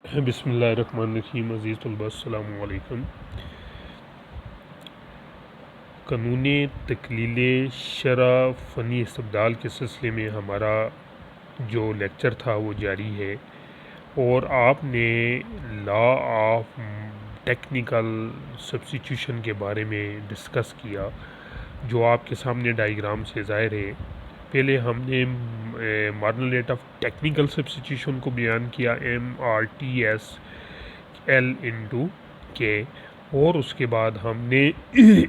بسم اللہ الرحمن الرحیم۔ عزیز طلباء السلام علیکم۔ قانون تکلیل شرع فنی استبدال کے سلسلے میں ہمارا جو لیکچر تھا وہ جاری ہے، اور آپ نے لا آف ٹیکنیکل سبسٹیٹیوشن کے بارے میں ڈسکس کیا، جو آپ کے سامنے ڈائیگرام سے ظاہر ہے۔ پہلے ہم نے modern rate of technical substitution کو بیان کیا، MRTSL/K، اور اس کے بعد ہم نے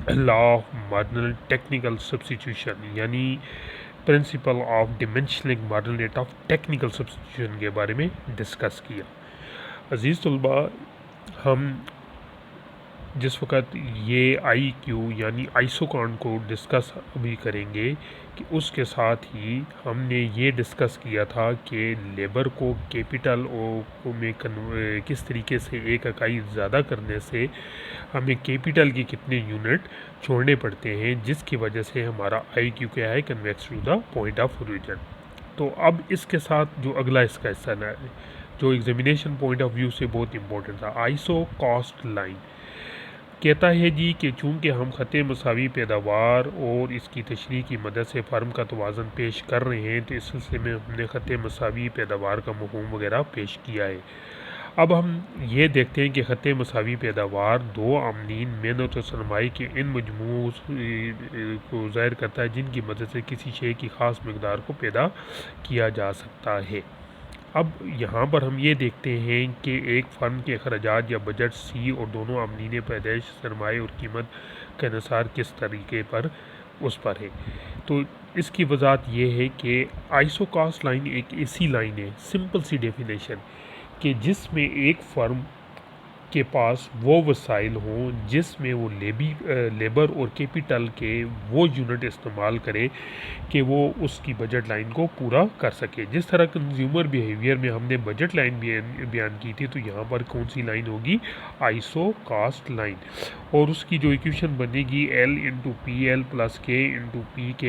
law of marginal technical substitution یعنی principle of diminishing marginal rate of technical substitution کے بارے میں ڈسکس کیا۔ عزیز طلباء، ہم جس وقت یہ آئی کیو یعنی آئسوکانٹ کو ڈسکس ابھی کریں گے کہ اس کے ساتھ ہی ہم نے یہ ڈسکس کیا تھا کہ لیبر کو کیپٹل میں کس طریقے سے ایک اکائی زیادہ کرنے سے ہمیں کیپٹل کی کتنے یونٹ چھوڑنے پڑتے ہیں، جس کی وجہ سے ہمارا آئی کیو کیا ہے، convex to the point of origin. تو اب اس کے ساتھ جو اگلا اس کا حصہ ہے جو ایگزامینیشن پوائنٹ آف ویو سے بہت امپورٹنٹ تھا، آئسو کاسٹ لائن کہتا ہے جی کہ چونکہ ہم خط مساوی پیداوار اور اس کی تشریح کی مدد سے فرم کا توازن پیش کر رہے ہیں، تو اس سلسلے میں ہم نے خط مساوی پیداوار کا مفہوم وغیرہ پیش کیا ہے۔ اب ہم یہ دیکھتے ہیں کہ خط مساوی پیداوار دو عاملین محنت و سرمایہ کے ان مجموعوں کو ظاہر کرتا ہے جن کی مدد سے کسی شے کی خاص مقدار کو پیدا کیا جا سکتا ہے۔ اب یہاں پر ہم یہ دیکھتے ہیں کہ ایک فرم کے اخراجات یا بجٹ سی اور دونوں عاملین پیدائش سرمایہ اور قیمت کا انحصار کس طریقے پر اس پر ہے۔ تو اس کی وضاحت یہ ہے کہ آئسو کاسٹ لائن ایک ایسی لائن ہے، سمپل سی ڈیفینیشن، کہ جس میں ایک فرم کے پاس وہ وسائل ہوں جس میں وہ لیبر اور کیپٹل کے وہ یونٹ استعمال کرے کہ وہ اس کی بجٹ لائن کو پورا کر سکے۔ جس طرح کنزیومر بیہیویئر میں ہم نے بجٹ لائن بیان کی تھی، تو یہاں پر کون سی لائن ہوگی؟ آئسو کاسٹ لائن، اور اس کی جو ایکویشن بنے گی L/PL + K/PK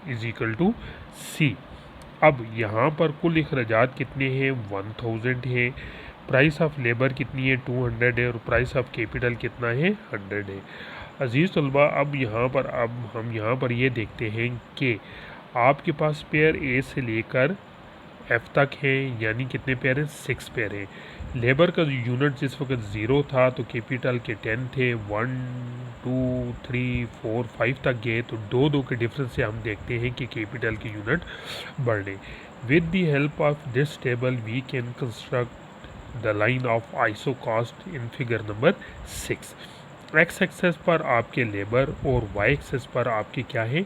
= C۔ اب یہاں پر کل اخراجات کتنے ہیں؟ 1000 ہیں، پرائس آف لیبر کتنی ہے؟ 200 ہے، اور پرائس آف کیپٹل کتنا ہے؟ 100 ہے۔ عزیز طلباء، اب ہم یہاں پر یہ دیکھتے ہیں کہ آپ کے پاس پیئر اے سے لے کر ایف تک ہیں، یعنی کتنے پیئر ہیں؟ 6 پیئر ہیں۔ لیبر کا یونٹ جس وقت 0 تھا تو کیپٹل کے 10 تھے، 1 2 3 4 5 تک گئے، تو 2 کے ڈفرنس سے ہم دیکھتے ہیں کہ کیپٹل کے یونٹ بڑھ رہے۔ With the help of this table we can construct the line of iso cost in figure number 6۔ X axis پر آپ کے لیبر اور وائی ایکسس پر آپ کے کیا ہے؟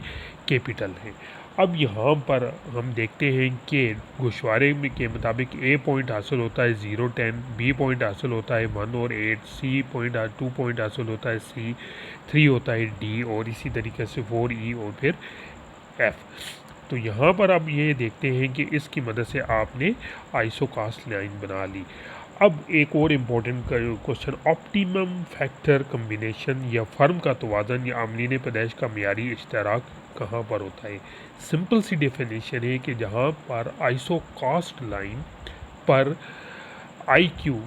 کیپٹل ہے۔ اب یہاں پر ہم دیکھتے ہیں کہ گوشوارے کے مطابق اے پوائنٹ حاصل ہوتا ہے 0 10، بی پوائنٹ حاصل ہوتا ہے 1 اور 8، سی پوائنٹ 2 پوائنٹ حاصل ہوتا ہے سی، 3 ہوتا ہے ڈی، اور اسی طریقے سے 4 ای اور پھر ایف۔ تو یہاں پر اب یہ دیکھتے ہیں کہ اس کی مدد سے آپ نے آئسو کاسٹ لائن بنا لی۔ اب ایک اور important question, optimum factor combination یا فرم کا توازن یا عاملین پیدائش کا معیاری اشتراک کہاں پر ہوتا ہے؟ سمپل سی ڈیفینیشن ہے کہ جہاں پر آئسو کاسٹ لائن پر آئی کیو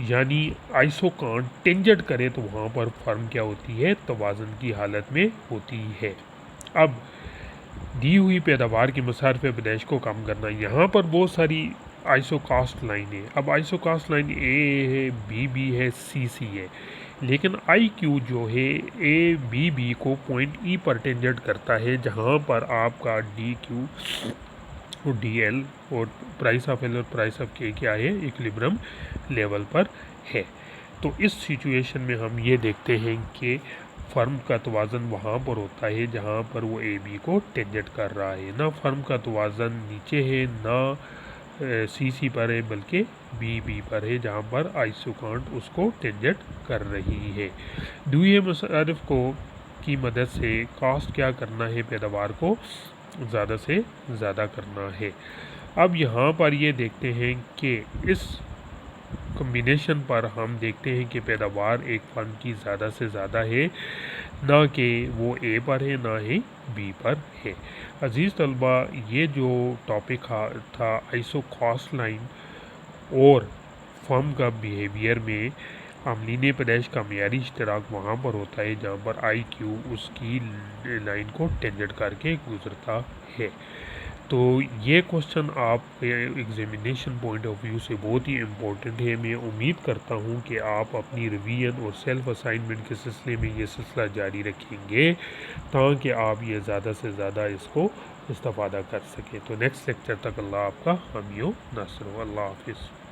یعنی آئسو کانٹ ٹینجنٹ کرے تو وہاں پر فرم کیا ہوتی ہے؟ توازن کی حالت میں ہوتی ہے۔ اب دی ہوئی پیداوار کی مصارف پیدائش کو کم کرنا، یہاں پر بہت ساری آئسو کاسٹ لائن ہے۔ اب آئسو کاسٹ لائن اے ہے، بی ہے، سی ہے، لیکن آئی کیو جو ہے اے بی کو پوائنٹ ای پر ٹینجنٹ کرتا ہے، جہاں پر آپ کا ڈی کیو اور ڈی ایل اور پرائس آف ایل اور پرائس آف کے کیا ہے؟ ایکویلبرم لیول پر ہے۔ تو اس سچویشن میں ہم یہ دیکھتے ہیں کہ فرم کا توازن وہاں پر ہوتا ہے جہاں پر وہ اے بی کو ٹینجنٹ کر رہا ہے، نہ فرم کا توازن نیچے ہے، نہ سی پر ہے، بلکہ بی پر ہے جہاں پر آئسو کانٹ اس کو ٹینجنٹ کر رہی ہے۔ دوئے مصارف کی مدد سے کاسٹ کیا کرنا ہے؟ پیداوار کو زیادہ سے زیادہ کرنا ہے۔ اب یہاں پر یہ دیکھتے ہیں کہ اس کمبینیشن پر ہم دیکھتے ہیں کہ پیداوار ایک فرم کی زیادہ سے زیادہ ہے، نہ کہ وہ اے پر ہے نہ ہی بی پر ہے۔ عزیز طلباء، یہ جو ٹاپک تھا آئسو کاسٹ لائن اور فرم کا بیہیویئر میں عملین پیدائش کا معیاری اشتراک وہاں پر ہوتا ہے جہاں پر آئی کیو اس کی لائن کو ٹینجنٹ کر کے گزرتا ہے۔ تو یہ کوشچن آپ ایگزامینیشن پوائنٹ آف ویو سے بہت ہی امپورٹنٹ ہے۔ میں امید کرتا ہوں کہ آپ اپنی ریویژن اور سیلف اسائنمنٹ کے سلسلے میں یہ سلسلہ جاری رکھیں گے تاکہ آپ یہ زیادہ سے زیادہ اس کو استفادہ کر سکیں۔ تو نیکسٹ لیکچر تک اللہ آپ کا حامی و ناصر ہو۔ اللہ حافظ۔